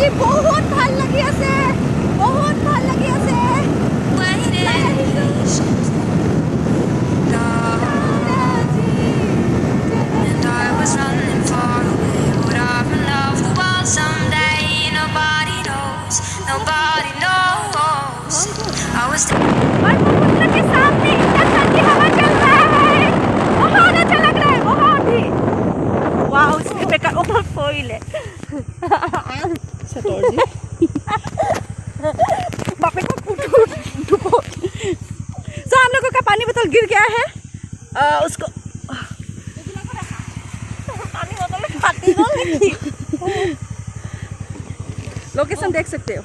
আজি বহুত ভাল লাগি আছে, বহুত ভাল লাগি আছে। And I was running far away. Would I run off the wall someday? Nobody knows. Nobody knows. I was. Brahmaputra के सामने इतना ठंडी हवा चल रहा है, बहुत अच्छा लग रहा है, बहुत ही। वाह, उसके पे का ऊपर फोइल है। सतोर जी बापे को डुबो। तो हम लोगों का पानी बोतल गिर गया है, उसको पानी बोतल में फाटी गई। लोकेशन देख सकते हो।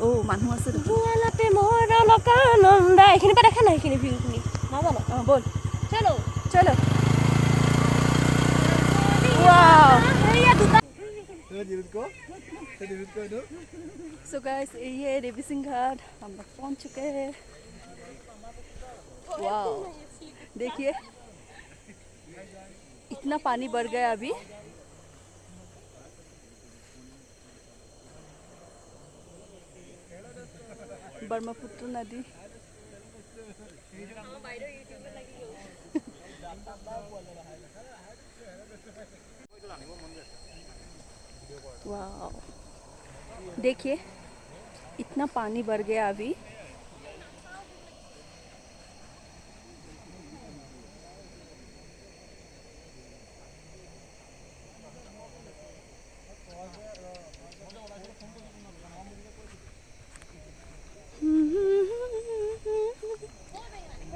ओ मानू আছে ইয়াতে মোহৰ লকানন্দা এইখিনি পৰা দেখা নাই এইখিনি ভিউখিনি নাজানো बोल চলো चलो। वाओ এইয়া দুটা सो गाइस ये देवी सिंह घाट हम लोग पहुंच चुके हैं। वाओ देखिए इतना पानी बढ़ गया अभी। ब्रह्मपुत्र नदी वाओ देखिए इतना पानी बढ़ गया अभी।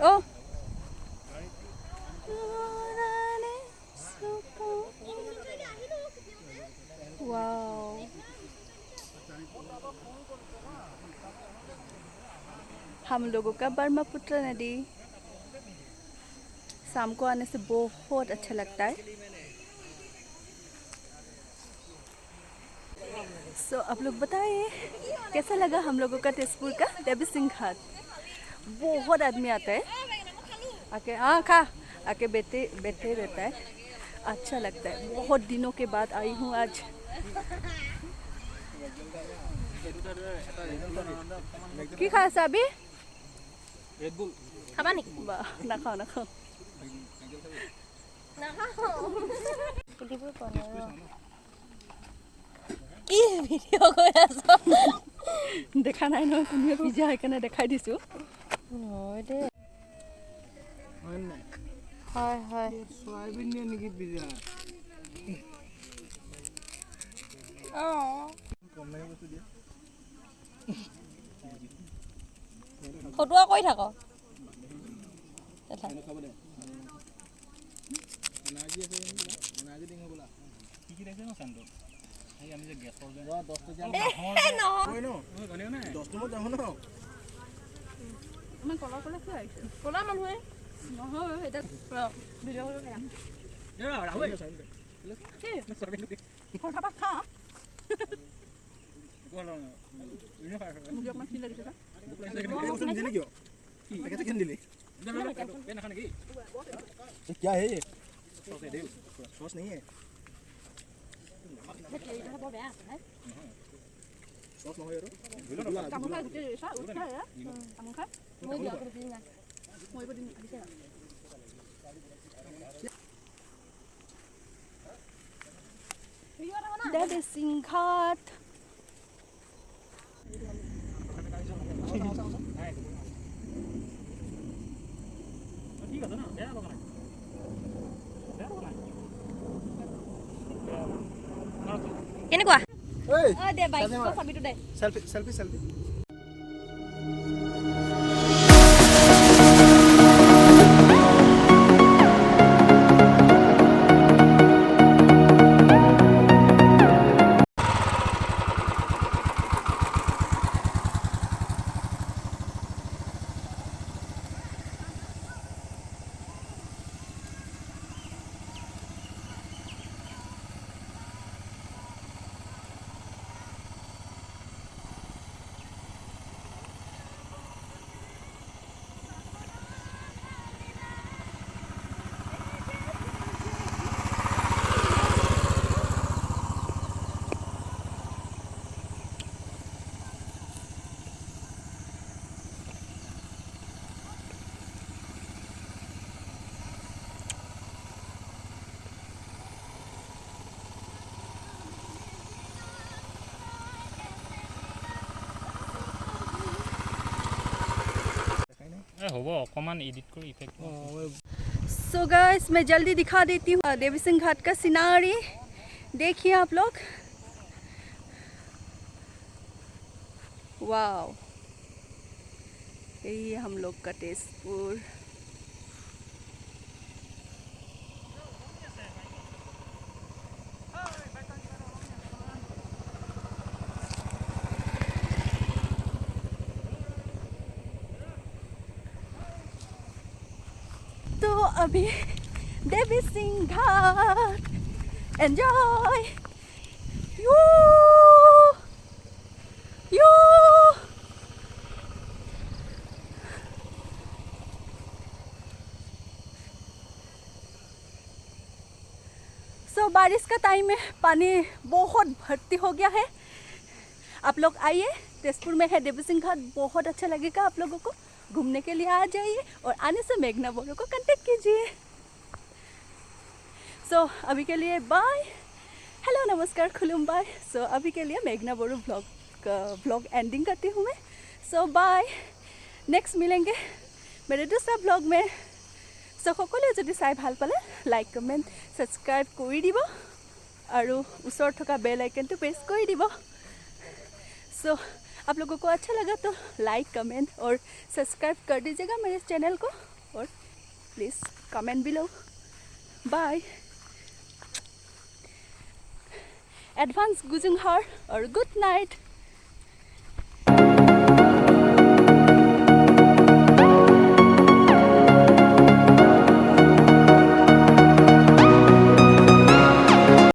ओ वाओ हम लोगों का ब्रह्मपुत्र नदी शाम को आने से बहुत अच्छा लगता है। सो आप लोग बताइए कैसा लगा हम लोगों का तेजपुर का देवी सिंह घाट। बहुत आदमी आता है आके, हाँ खा आके बैठे बैठे रहता है, अच्छा लगता है। बहुत दिनों के बाद आई हूँ आज। কি খাই আছা আবি? খাবা নেকি নাখাওঁ নাখাওঁ। কি ভিডিঅ' কৰি আছ দেখা নাই নহয় কোনোৱে পিজ্জা সেইকাৰণে দেখাই দিছোঁ। হয় দে হয় হয় সয়াবিন নিয়ে নাকি পিজ্জা ফটোৱা কৰি থাক ক'লা মানুহে নহয় এটা ভিডিঅ' কৰি খা मुझे अपना फील लगी था क्या है ये सॉस नहीं है सॉस नहीं है kamu kan gede sa udah ya kamu kan মই দিয়া কৰি দিন mau ibu di bisa Devi Singh Ghat কেনেকুৱা ए দে বাইক চাবিটো দে सेल्फी सेल्फी सेल्फी होबो অকমান এডিট কৰি ইফেক্ট सो गाइस मैं जल्दी दिखा देती हूँ देवी सिंह घाट का सिनारी। देखिए आप लोग, वाव, यही है हम लोग का तेजपुर। तो अभी देवी सिंह घाट एंजॉय यू यू। सो बारिश का टाइम में पानी बहुत भर्ती हो गया है। आप लोग आइए, तेजपुर में है देवी सिंह घाट, बहुत अच्छा लगेगा आप लोगों को। घूमने के लिए आ जाइए और आने से मेघना बोरो को कांटेक्ट कीजिए। सो अभी के लिए बाय, हेलो, नमस्कार, खुलुमबाय। सो अभी के लिए मेघना बोरो व्लॉग एंडिंग करती हूँ मैं। सो बाय, नेक्स्ट मिलेंगे मेरे दूसरा ब्लॉग में। सो सकले यदि चाই ভাল পালে लाइक कमेंट सब्सक्राइब कर দিব और ऊसर थका बेल आइकन तो प्रेस कर দিব। सो आप लोगों को अच्छा लगा तो लाइक कमेंट और सब्सक्राइब कर दीजिएगा मेरे चैनल को, और please comment below. Bye, advance गुजुंग हार और गुड नाइट।